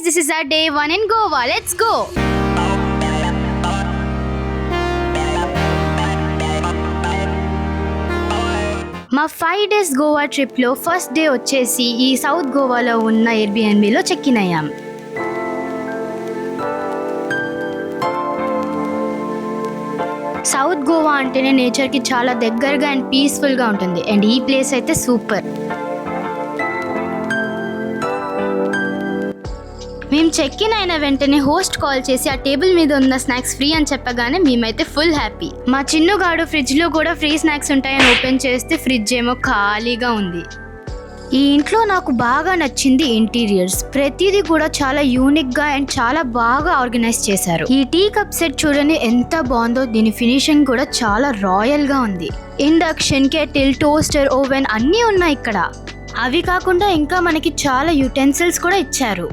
this is our day 1 in Goa. Let's go. మా 5 days Goa ట్రిప్లో first day వచ్చేసి ఈ సౌత్ గోవాలో ఉన్న ఎయిర్బిఎన్బిలో చెక్ ఇన్ అయ్యాం. సౌత్ గోవా అంటేనే నేచర్కి చాలా దగ్గరగా అండ్ పీస్ఫుల్గా ఉంటుంది. అండ్ ఈ ప్లేస్ అయితే సూపర్. మేము చెక్ ఇన్ అయిన వెంటనే హోస్ట్ కాల్ చేసి ఆ టేబుల్ మీద ఉన్న స్నాక్స్ ఫ్రీ అని చెప్పగానే మేమైతే ఫుల్ హ్యాపీ. మా చిన్నుగాడు ఫ్రిడ్జ్లో కూడా ఫ్రీ స్నాక్స్ ఉంటాయని ఓపెన్ చేస్తే ఫ్రిడ్జ్ ఏమో ఖాళీగా ఉంది. ఈ ఇంట్లో నాకు బాగా నచ్చింది ఇంటీరియర్స్. ప్రతిదీ కూడా చాలా యూనిక్గా అండ్ చాలా బాగా ఆర్గనైజ్ చేశారు. ఈ టీ కప్ సెట్ చూడండి ఎంత బాగుందో. దీని ఫినిషింగ్ కూడా చాలా రాయల్గా ఉంది. ఇండక్షన్, కెటిల్, టోస్టర్, ఓవెన్ అన్నీ ఉన్నాయి ఇక్కడ. అవి కాకుండా ఇంకా మనకి చాలా యుటెన్సిల్స్ కూడా ఇచ్చారు.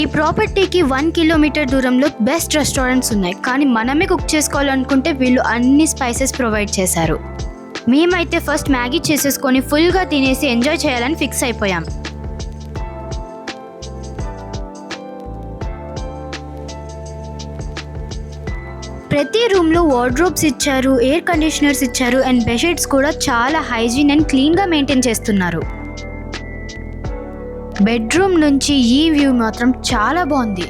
ఈ ప్రాపర్టీకి 1 కిలోమీటర్ దూరంలో బెస్ట్ రెస్టారెంట్స్ ఉన్నాయి. కానీ మనమే కుక్ చేసుకోవాలనుకుంటే వీళ్ళు అన్ని స్పైసెస్ ప్రొవైడ్ చేశారు. మేమైతే ఫస్ట్ మ్యాగీ చేసేసుకొని ఫుల్గా తినేసి ఎంజాయ్ చేయాలని ఫిక్స్ అయిపోయాం. ప్రతి రూమ్లో వార్డ్రోబ్స్ ఇచ్చారు, ఎయిర్ కండిషనర్స్ ఇచ్చారు అండ్ బెడ్షీట్స్ కూడా చాలా హైజీన్ అండ్ క్లీన్గా మెయింటైన్ చేస్తున్నారు. బెడ్రూమ్ నుంచి ఈ వ్యూ మాత్రం చాలా బాగుంది.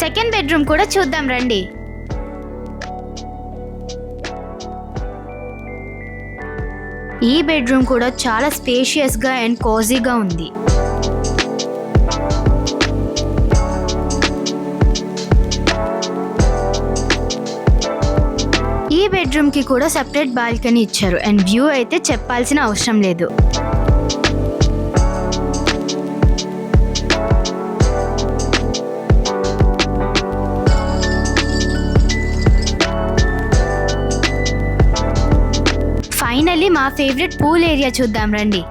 సెకండ్ బెడ్రూమ్ కూడా చూద్దాం రండి. ఈ బెడ్రూమ్ కూడా చాలా స్పేషియస్గా అండ్ కోజీగా ఉంది. ఈ బెడ్రూమ్ కి కూడా సెపరేట్ బాల్కనీ ఇచ్చారు అండ్ వ్యూ అయితే చెప్పాల్సిన అవసరం లేదు. ఫైనల్లీ మా ఫేవరెట్ పూల్ ఏరియా చూద్దాం రండి.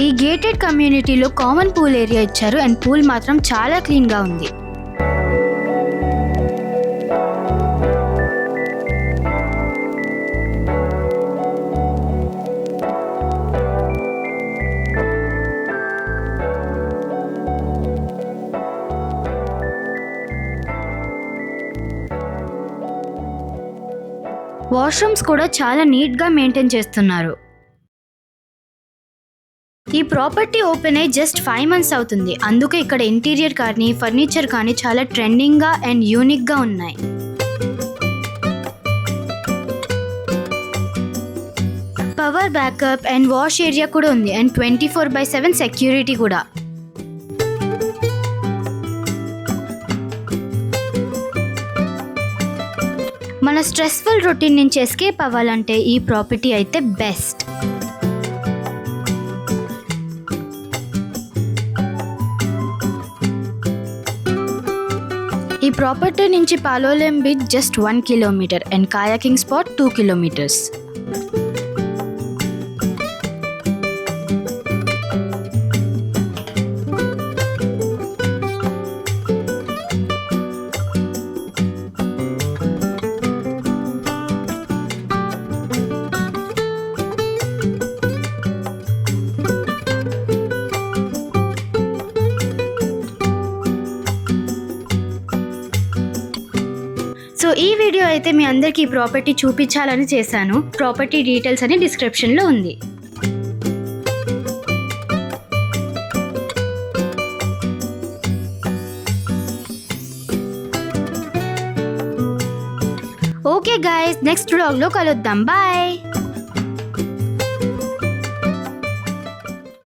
ఈ గేటెడ్ కమ్యూనిటీలో కామన్ పూల్ ఏరియా ఇచ్చారు అండ్ పూల్ మాత్రం చాలా క్లీన్గా ఉంది. వాష్రూమ్స్ కూడా చాలా నీట్గా మెయింటైన్ చేస్తున్నారు. ఈ ప్రాపర్టీ ఓపెన్ అయ్యి జస్ట్ 5 months అవుతుంది. అందుకే ఇక్కడ ఇంటీరియర్ కానీ ఫర్నిచర్ కానీ చాలా ట్రెండింగ్గా అండ్ యూనిక్గా ఉన్నాయి. Power backup and wash area కూడా ఉంది అండ్ 24/7 సెక్యూరిటీ కూడా. మన స్ట్రెస్ఫుల్ రొటీన్ నుంచి ఎస్కేప్ అవ్వాలంటే ఈ ప్రాపర్టీ అయితే బెస్ట్. ఈ ప్రాపర్టీ నుంచి Palolem beach just 1 kilometer and kayaking spot 2 kilometers. So ఈ వీడియో అయితే మీ అందరికీ ప్రాపర్టీ చూపించాలని చేశాను. ప్రాపర్టీ డీటెయిల్స్ అని డిస్క్రిప్షన్లో ఉంది. ఓకే గైస్, నెక్స్ట్ వ్లాగ్లో కలుద్దాం. బాయ్.